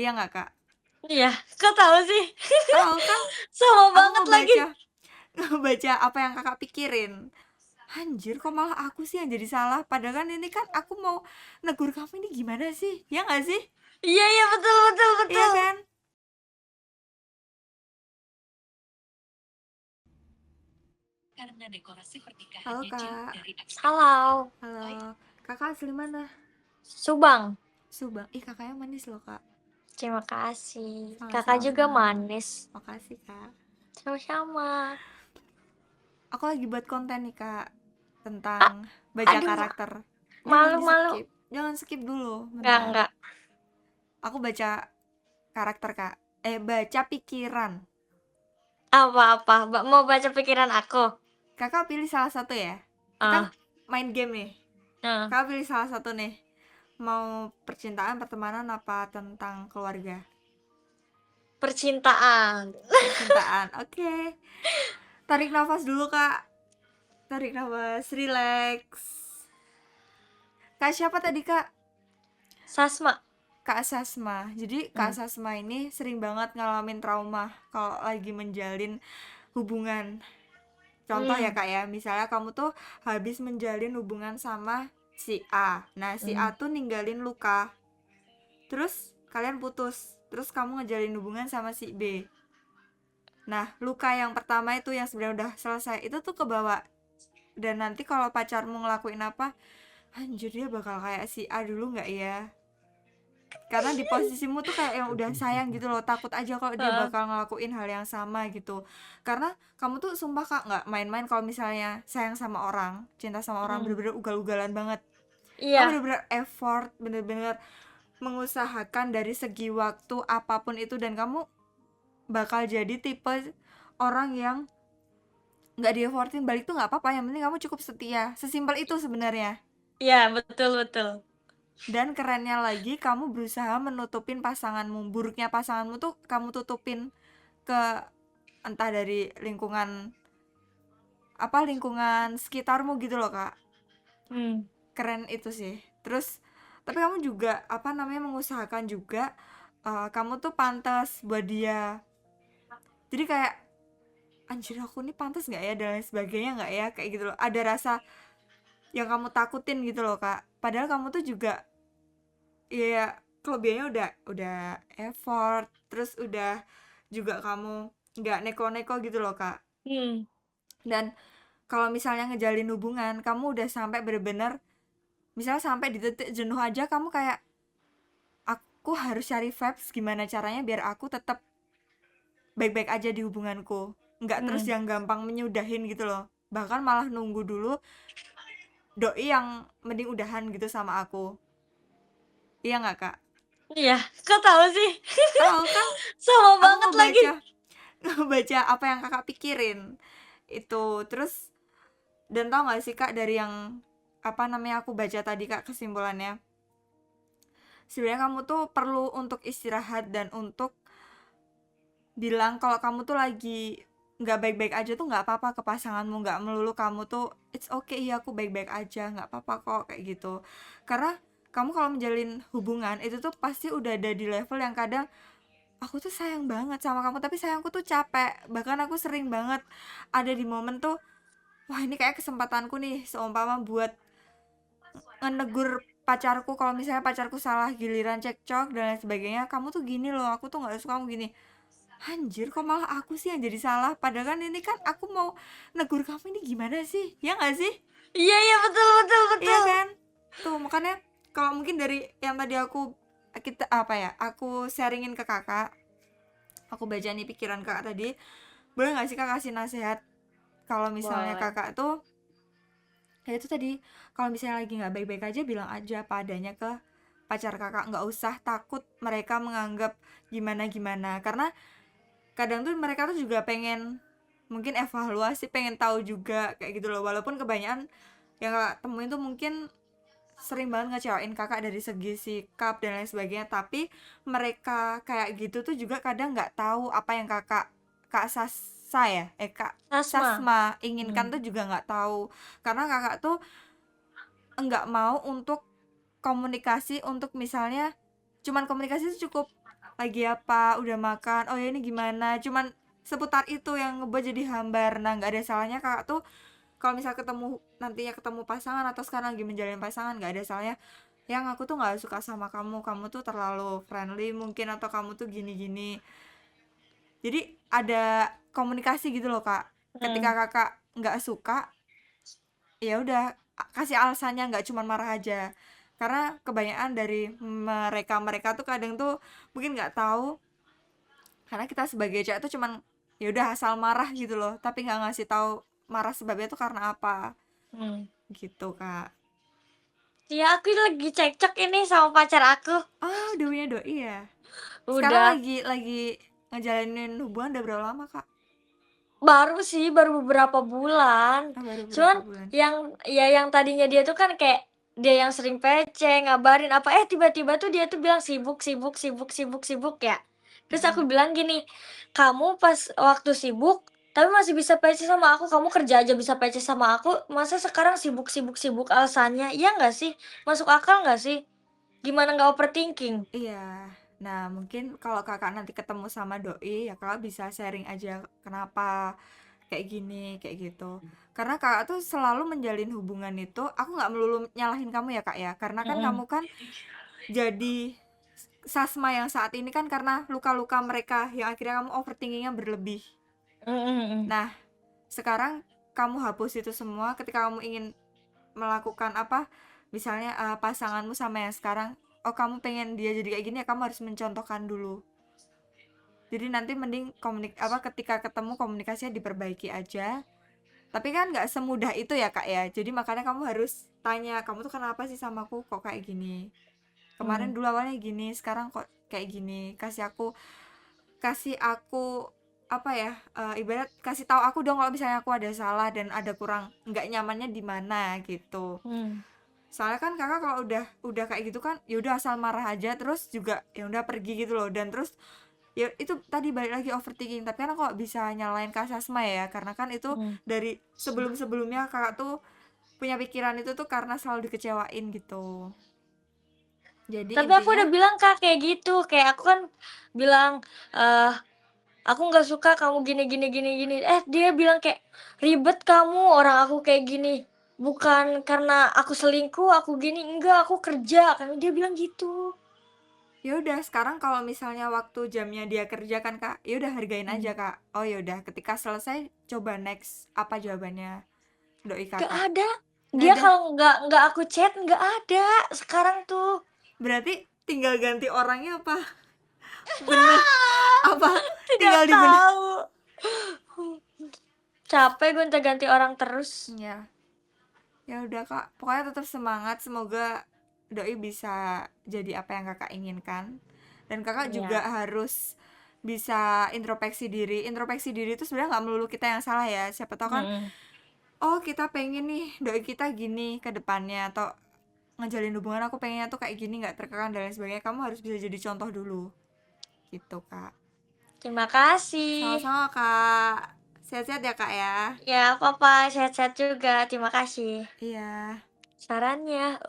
Iya nggak, Kak? Iya, kok tahu sih? Tahu kan Sama aku banget lagi. ngebaca ngebaca apa yang Kakak pikirin. Anjir, kok malah aku sih yang jadi salah, padahal kan ini kan aku mau negur kamu, ini gimana sih, ya nggak sih? Iya iya, betul betul Iya betul. kan? Karena dekorasi Halo, pernikahannya jauh Kak. dari Halo, Halo. Kakak asli mana? Subang. Subang. Ih, kakaknya manis loh, Kak. Terima kasih. Kakak juga Sama-sama. manis. Makasih, Kak. Sama-sama. Aku lagi buat konten nih, Kak, Ah, tentang baca aduh, karakter. Jangan malu-malu. di-skip. Jangan skip dulu, Enggak, bentar. enggak. Aku baca karakter, Kak. Baca pikiran. Apa-apa, mau baca pikiran aku? Kakak pilih salah satu ya. Kita Ah, main game nih. nah, Kakak pilih salah satu nih. Mau percintaan, pertemanan, apa tentang keluarga? percintaan. Percintaan. Oke. Tarik nafas dulu, Kak. Tarik nafas, relax. Kak siapa tadi, Kak? Sasma. Kak Sasma. Jadi Kak Hmm. Sasma ini sering banget ngalamin trauma kalau lagi menjalin hubungan. Contoh ya, Hmm. Kak ya, misalnya kamu tuh habis menjalin hubungan sama si A. Nah, si Hmm. A tuh ninggalin luka. Terus kalian putus. Terus kamu ngejalin hubungan sama si B. Nah, luka yang pertama itu yang sebenarnya udah selesai, itu tuh kebawa. Dan nanti kalau pacarmu ngelakuin apa, anjir dia bakal kayak si A dulu nggak ya? Karena di posisimu tuh kayak yang udah sayang gitu loh, takut aja kalau dia Heeh. bakal ngelakuin hal yang sama gitu. Karena kamu tuh sumpah, Kak, nggak main-main kalau misalnya sayang sama orang, cinta sama orang, Hmm. bener-bener ugal-ugalan banget. Kamu Iya, bener-bener effort, bener-bener mengusahakan dari segi waktu apapun itu, dan kamu bakal jadi tipe orang yang nggak di effortin balik tuh nggak apa-apa, yang penting kamu cukup setia, sesimpel itu sebenarnya. iya betul betul. Dan kerennya lagi, kamu berusaha menutupin pasanganmu, buruknya pasanganmu tuh kamu tutupin ke entah dari lingkungan apa, lingkungan sekitarmu gitu loh, Kak. Hmm. Keren itu sih. Terus tapi kamu juga apa namanya mengusahakan juga, kamu tuh pantas buat dia. Jadi kayak anjir, aku nih pantas nggak ya, dan lain sebagainya nggak ya, kayak gitu loh. Ada rasa yang kamu takutin gitu loh, Kak. Padahal kamu tuh juga ya kelebihannya udah effort, terus udah juga kamu nggak neko-neko gitu loh, Kak. Hmm. Dan kalau misalnya ngejalin hubungan, kamu udah sampai bener-bener, misal sampai di titik jenuh aja, kamu kayak aku harus cari vibes gimana caranya biar aku tetap baik-baik aja di hubunganku, nggak terus Hmm. yang gampang menyudahin gitu loh, bahkan malah nunggu dulu doi yang mending udahan gitu sama aku. Iya nggak, Kak? Iya, kok tahu sih? Tahu kan Sama aku banget lagi. ngebaca ngebaca apa yang Kakak pikirin itu. Terus dan tau gak sih, Kak, dari yang apa namanya aku baca tadi, Kak, kesimpulannya sebenarnya kamu tuh perlu untuk istirahat dan untuk bilang kalau kamu tuh lagi nggak baik-baik aja tuh nggak apa-apa ke pasanganmu, nggak melulu kamu tuh it's okay, iya aku baik-baik aja, nggak apa-apa kok, kayak gitu. Karena kamu kalau menjalin hubungan itu tuh pasti udah ada di level yang kadang aku tuh sayang banget sama kamu tapi sayangku tuh capek, bahkan aku sering banget ada di momen tuh wah ini kayak kesempatanku nih seumpama buat ngenegur pacarku kalau misalnya pacarku salah, giliran cekcok dan lain sebagainya, kamu tuh gini loh, aku tuh nggak suka kamu gini. Anjir, kok malah aku sih yang jadi salah, padahal kan ini kan aku mau negur kamu, ini gimana sih, ya nggak sih? Iya iya betul betul Iya betul. kan? Tuh makanya kalau mungkin dari yang tadi kita apa ya, aku sharingin ke kakak, aku baca nih pikiran kakak tadi, boleh nggak sih kak kasih nasihat kalau misalnya Boleh. kakak tuh ya itu tadi, kalau misalnya lagi nggak baik-baik aja bilang aja apa adanya ke pacar kakak, nggak usah takut mereka menganggap gimana gimana, karena kadang tuh mereka tuh juga pengen mungkin evaluasi, pengen tahu juga kayak gitu loh, walaupun kebanyakan yang kakak temuin tuh mungkin sering banget ngecewain kakak dari segi sikap dan lain sebagainya, tapi mereka kayak gitu tuh juga kadang nggak tahu apa yang kak Sasa ya kak Sasma. Sasma inginkan Hmm. tuh juga nggak tahu, karena kakak tuh nggak mau untuk komunikasi, untuk misalnya cuman komunikasi itu cukup, lagi apa, udah makan, oh ya ini gimana, cuman seputar itu yang ngebuat jadi hambar. Nah nggak ada salahnya kakak tuh kalau misal ketemu, nantinya ketemu pasangan atau sekarang lagi menjalin pasangan, nggak ada salahnya, yang aku tuh nggak suka sama kamu, kamu tuh terlalu friendly mungkin, atau kamu tuh gini-gini. Jadi ada komunikasi gitu loh kak. Ketika Mhm. kakak nggak suka, ya udah kasih alasannya, nggak cuma marah aja. Karena kebanyakan dari mereka tuh kadang tuh mungkin nggak tahu, karena kita sebagai cewek tuh cuman ya udah asal marah gitu loh, tapi nggak ngasih tahu marah sebabnya tuh karena apa Mmm. gitu kak. Iya, aku lagi cekcok ini sama pacar aku. Ah, udah punya doi ya? Sekarang Udah. lagi ngejalanin hubungan udah berapa lama kak? Baru sih, baru beberapa bulan. Ah, baru berapa Cuman bulan? yang tadinya dia tuh kan kayak dia yang sering PC, ngabarin apa, tiba-tiba tuh dia tuh bilang sibuk sibuk sibuk sibuk sibuk ya. Terus aku Mm-mm. bilang gini, "Kamu pas waktu sibuk, tapi masih bisa PC sama aku, kamu kerja aja bisa PC sama aku, masa sekarang sibuk sibuk sibuk alasannya, iya nggak sih? Masuk akal nggak sih? Gimana nggak overthinking?" Iya. Nah, mungkin kalau kakak nanti ketemu sama doi, ya kakak bisa sharing aja kenapa kayak gini, kayak gitu. Karena kakak tuh selalu menjalin hubungan itu, aku nggak melulu nyalahin kamu ya kak ya. Karena kan kamu Mhm. kan jadi Sasma yang saat ini kan karena luka-luka mereka yang akhirnya kamu overthinkingnya berlebih. Mhm mhm. Nah, sekarang kamu hapus itu semua ketika kamu ingin melakukan apa, misalnya pasanganmu sama yang sekarang, oh kamu pengen dia jadi kayak gini, ya kamu harus mencontohkan dulu. Jadi nanti mending ketika ketemu komunikasinya diperbaiki aja. Tapi kan nggak semudah itu ya kak ya, jadi makanya kamu harus tanya, kamu tuh kenapa sih sama aku kok kayak gini, kemarin Mmm. dulu awalnya gini, sekarang kok kayak gini, kasih aku apa ya, ibarat kasih tahu aku dong kalau misalnya aku ada salah dan ada kurang nggak nyamannya di mana gitu. Mmm. Soalnya kan kakak kalau udah kayak gitu kan ya udah asal marah aja, terus juga ya udah pergi gitu loh, dan terus ya itu tadi balik lagi overthinking. Tapi kan aku bisa nyalain Kak Sasma ya, karena kan itu Mmm. dari sebelum-sebelumnya kakak tuh punya pikiran itu tuh karena selalu dikecewain gitu. Jadi Tapi aku intinya udah bilang Kak, kayak gitu, kayak aku kan bilang, eee, "Aku nggak suka kamu gini gini gini gini." Dia bilang kayak, "Ribet kamu, orang aku kayak gini, bukan karena aku selingkuh, aku gini, enggak, aku kerja," kan dia bilang gitu. ya udah sekarang kalau misalnya waktu jamnya dia kerja kan kak, ya udah hargain aja Mmm. kak. Oh ya udah, ketika selesai coba next apa jawabannya doi Nggak kakak. ada, Nggak dia ada. kalau nggak aku chat, nggak ada sekarang tuh. Berarti tinggal ganti orangnya apa bener, apa Tidak tinggal di bener. tahu. Capek gonta-ganti orang terus. Ya, ya udah kak, pokoknya tetap semangat, semoga doi bisa jadi apa yang kakak inginkan, dan kakak juga Iya. harus bisa introspeksi diri itu sebenarnya nggak melulu kita yang salah ya, siapa tahu kan Mhm. oh kita pengen nih doi kita gini ke depannya, atau ngejalin hubungan aku pengennya tuh kayak gini, nggak terkekang dan lain sebagainya, kamu harus bisa jadi contoh dulu gitu kak. Terima kasih. Sama-sama kak, sehat-sehat ya kak ya. Ya, apa-apa, sehat-sehat juga, terima kasih Iya. sarannya.